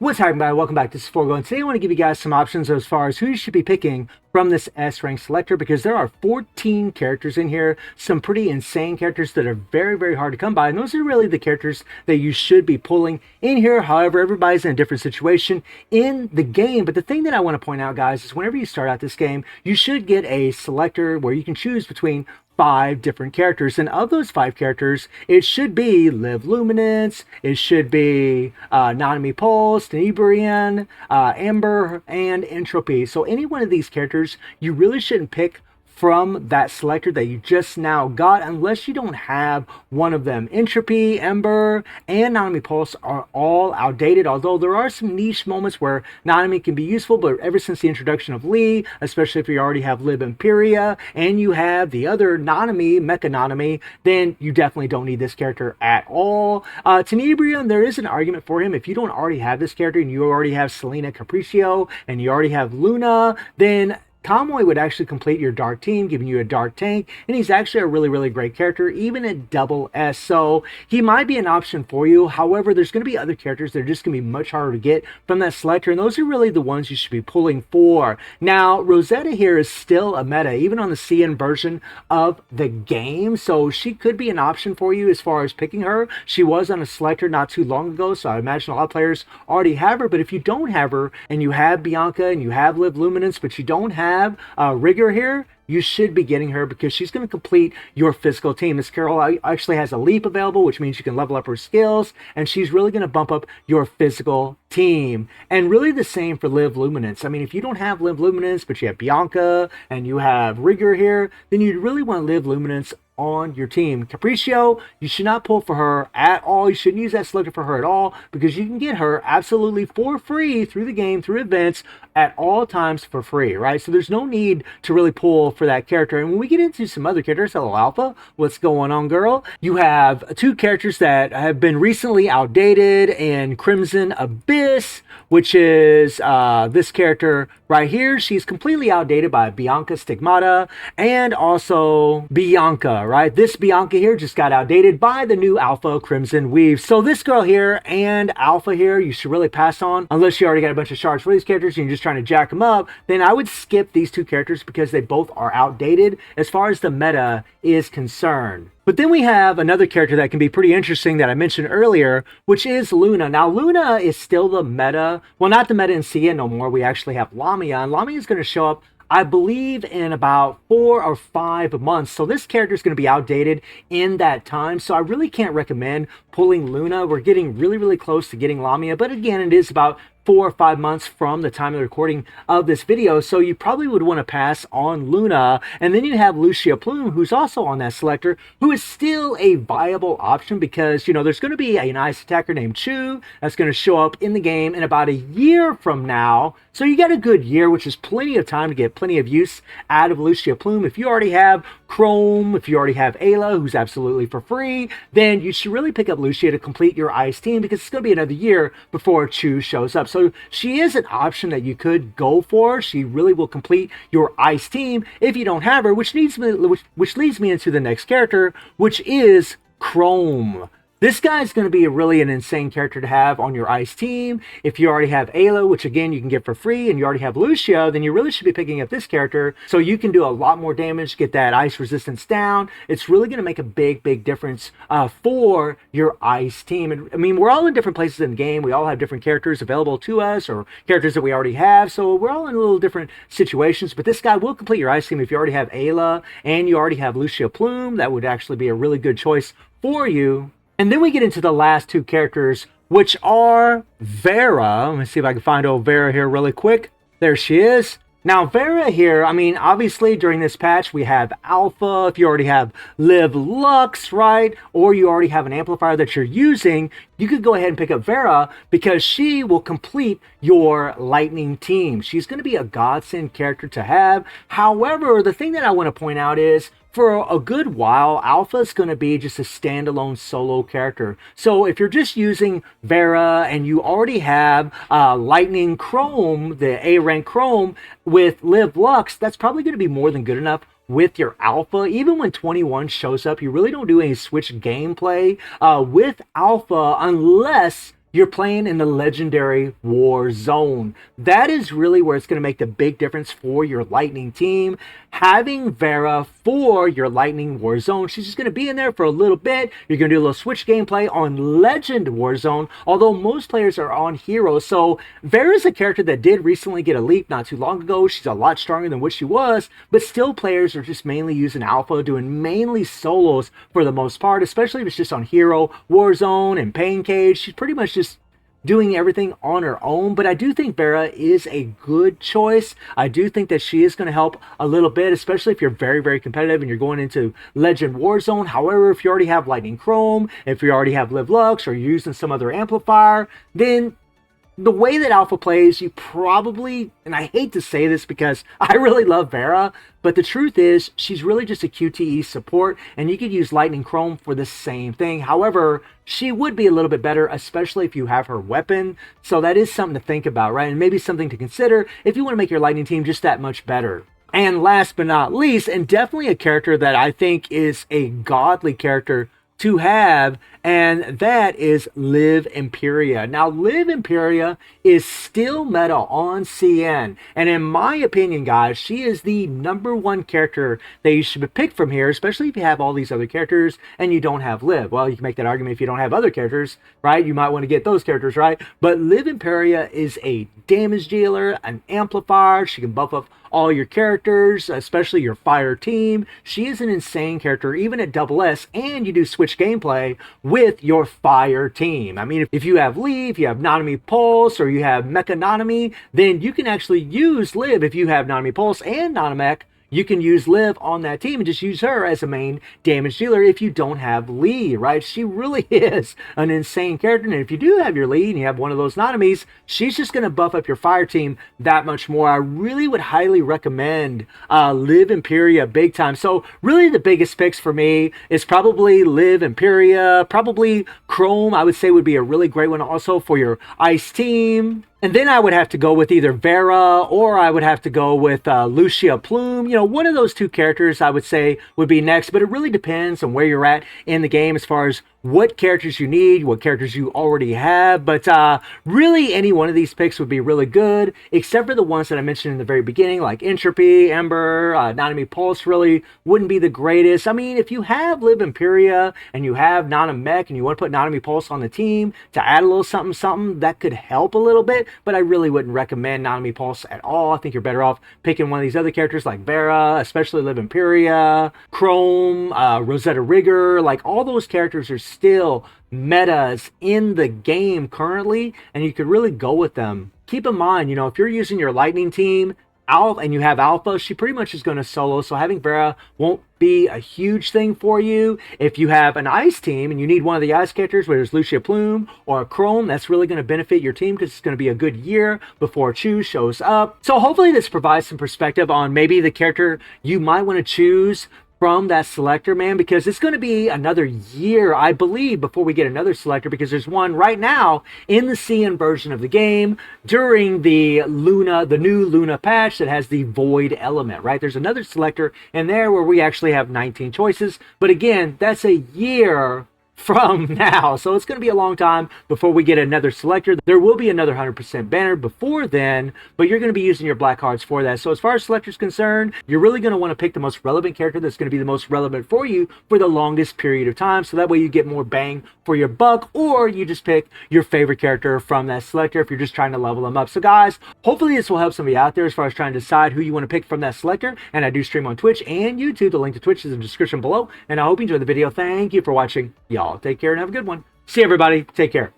What's happening, everybody? Welcome back to Forgo, and today I want to give you guys some options as far as who you should be picking from this S rank selector, because there are 14 characters in here, some pretty insane characters that are very hard to come by, and those are really the characters that you should be pulling in here. However, everybody's in a different situation in the game, but the thing that I want to point out, guys, is whenever you start out this game, you should get a selector where you can choose between 5 different characters, and of those 5 characters, it should be Live Luminance, it should be Nanami Pulse, Tenebrian, Amber, and Entropy. So any one of these characters, you really shouldn't pick from that selector that you just now got unless you don't have one of them. Entropy, Ember, and Nanami Pulse are all outdated, although there are some niche moments where Nanami can be useful, but ever since the introduction of Lee, especially if you already have Lib Imperia and you have the other Nanami, Mecha Nanami, then you definitely don't need this character at all. Tenebrian, there is an argument for him. If you don't already have this character and you already have Selena Capriccio and you already have Luna, then Kamui would actually complete your dark team, giving you a dark tank, and he's actually a really great character, even at double S, so he might be an option for you. However, there's going to be other characters that are just going to be much harder to get from that selector, and those are really the ones you should be pulling for. Now, Rosetta here is still a meta, even on the CN version of the game, so she could be an option for you as far as picking her. She was on a selector not too long ago, so I imagine a lot of players already have her, but if you don't have her, and you have Bianca, and you have Liv Luminance, but you don't have Rigor here, you should be getting her because she's going to complete your physical team. This girl actually has a leap available, which means you can level up her skills, and she's really going to bump up your physical team. And really the same for Liv Luminance. I mean, if you don't have Liv Luminance, but you have Bianca and you have Rigor here, then you'd really want Liv Luminance on your team. Capriccio, you should not pull for her at all. You shouldn't use that selector for her at all because you can get her absolutely for free through the game, through events, at all times for free, right? So there's no need to really pull for that character. And when we get into some other characters, hello Alpha, what's going on, girl? You have 2 characters that have been recently outdated in Crimson Abyss, which is this character right here. She's completely outdated by Bianca Stigmata and also Bianca, right? This Bianca here just got outdated by the new Alpha Crimson Weave. So this girl here and Alpha here, you should really pass on unless you already got a bunch of shards for these characters and you're just trying to jack them up. Then I would skip these 2 characters because they both are outdated as far as the meta is concerned. But then we have another character that can be pretty interesting that I mentioned earlier, which is Luna. Now, Luna is still the meta. Well, not the meta in CN no more. We actually have Lamia, and Lamia is going to show up, I believe, in about 4 or 5 months. So this character is going to be outdated in that time. So I really can't recommend pulling Luna. We're getting really close to getting Lamia. But again, it is about 4 or 5 months from the time of the recording of this video, so you probably would want to pass on Luna. And then you have Lucia Plume, who's also on that selector, who is still a viable option because, you know, there's going to be a nice attacker named Chu that's going to show up in the game in about a year from now. So you got a good year, which is plenty of time to get plenty of use out of Lucia Plume. If you already have Chrome, if you already have Ayla, who's absolutely for free, then you should really pick up Lucia to complete your ice team because it's going to be another year before Chu shows up. So she is an option that you could go for. She really will complete your ice team if you don't have her, which leads me into the next character, which is Chrome. This guy is going to be really an insane character to have on your ice team. If you already have Ayla, which again you can get for free, and you already have Lucia, then you really should be picking up this character so you can do a lot more damage, get that ice resistance down. It's really going to make a big difference for your ice team. And I mean, we're all in different places in the game. We all have different characters available to us or characters that we already have. So we're all in a little different situations, but this guy will complete your ice team if you already have Ayla and you already have Lucia Plume. That would actually be a really good choice for you. And then we get into the last 2 characters, which are Vera. Let me see if I can find old Vera here really quick. There she is. Now, Vera here, I mean, obviously during this patch, we have Alpha. If you already have Liv Lux, right, or you already have an amplifier that you're using, you could go ahead and pick up Vera because she will complete your lightning team. She's going to be a godsend character to have. However, the thing that I want to point out is, for a good while, Alpha is going to be just a standalone solo character. So if you're just using Vera and you already have Lightning Chrome, the A rank Chrome with Liv Lux, that's probably going to be more than good enough with your Alpha. Even when 21 shows up, you really don't do any switch gameplay with Alpha unless you're playing in the legendary war zone. That is really where it's going to make the big difference for your Lightning team. Having Vera for your Lightning war zone, she's just going to be in there for a little bit. You're going to do a little switch gameplay on Legend war zone, although most players are on Hero. So Vera's a character that did recently get a leak not too long ago. She's a lot stronger than what she was, but still players are just mainly using Alpha, doing mainly solos for the most part, especially if it's just on Hero, Warzone, and Pain Cage. She's pretty much just doing everything on her own, but I do think Vera is a good choice. I do think that she is going to help a little bit, especially if you're very, very competitive and you're going into Legend Warzone. However, if you already have Lightning Chrome, if you already have Live Lux, or you're using some other amplifier, then the way that Alpha plays, you probably, and I hate to say this because I really love Vera, but the truth is she's really just a QTE support, and you could use Lightning Chrome for the same thing. However, she would be a little bit better, especially if you have her weapon. So that is something to think about, right? And maybe something to consider if you want to make your Lightning team just that much better. And last but not least, and definitely a character that I think is a godly character to have, and that is Liv Imperia. Now, Liv Imperia is still meta on CN, and in my opinion, guys, she is the #1 character that you should pick from here, especially if you have all these other characters and you don't have Liv. Well, you can make that argument if you don't have other characters, right? You might want to get those characters, right? But Liv Imperia is a damage dealer, an amplifier. She can buff up all your characters, especially your fire team. She is an insane character, even at SS, and you do switch gameplay with your fire team. I mean, if you have Lee, if you have Nanami Pulse, or you have Mecha Nanami, then you can actually use Liv. If you have Nanami Pulse and Nanamech, you can use Liv on that team and just use her as a main damage dealer if you don't have Lee, right? She really is an insane character. And if you do have your Lee and you have one of those Nanamis, she's just going to buff up your fire team that much more. I really would highly recommend Liv Imperia big time. So really the biggest picks for me is probably Liv Imperia, probably Chrome, I would say would be a really great one also for your Ice team. And then I would have to go with either Vera or I would have to go with Lucia Plume. You know, one of those two characters I would say would be next, but it really depends on where you're at in the game as far as what characters you need, what characters you already have. But really any one of these picks would be really good, except for the ones that I mentioned in the very beginning, like Entropy, Ember, Nanami Pulse really wouldn't be the greatest. I mean, if you have Liv Imperia and you have Nanamech and you want to put Nanami Pulse on the team to add a little something, something, that could help a little bit, but I really wouldn't recommend Nanami Pulse at all. I think you're better off picking one of these other characters like Vera, especially Liv Imperia, Chrome, Rosetta Rigger. Like, all those characters are still metas in the game currently, and you could really go with them. Keep in mind, you know, if you're using your Lightning team, Alpha, and you have Alpha, she pretty much is going to solo, so having Vera won't be a huge thing for you. If you have an Ice team and you need one of the Ice characters, whether it's Lucia Plume or a Chrome, that's really going to benefit your team because it's going to be a good year before Choose shows up. So hopefully this provides some perspective on maybe the character you might want to choose from that selector, man, because it's going to be another year, I believe, before we get another selector, because there's one right now in the CN version of the game during the new Luna patch that has the void element, right? There's another selector in there where we actually have 19 choices, but again, that's a year from now, so it's going to be a long time before we get another selector. There will be another 100% banner before then, but you're going to be using your black cards for that. So as far as selector's concerned, you're really going to want to pick the most relevant character that's going to be the most relevant for you for the longest period of time, so that way you get more bang for your buck, or you just pick your favorite character from that selector if you're just trying to level them up. So guys, hopefully this will help somebody out there as far as trying to decide who you want to pick from that selector. And I do stream on Twitch and YouTube. The link to Twitch is in the description below, and I hope you enjoyed the video. Thank you for watching, y'all. Take care and have a good one. See you, everybody. Take care.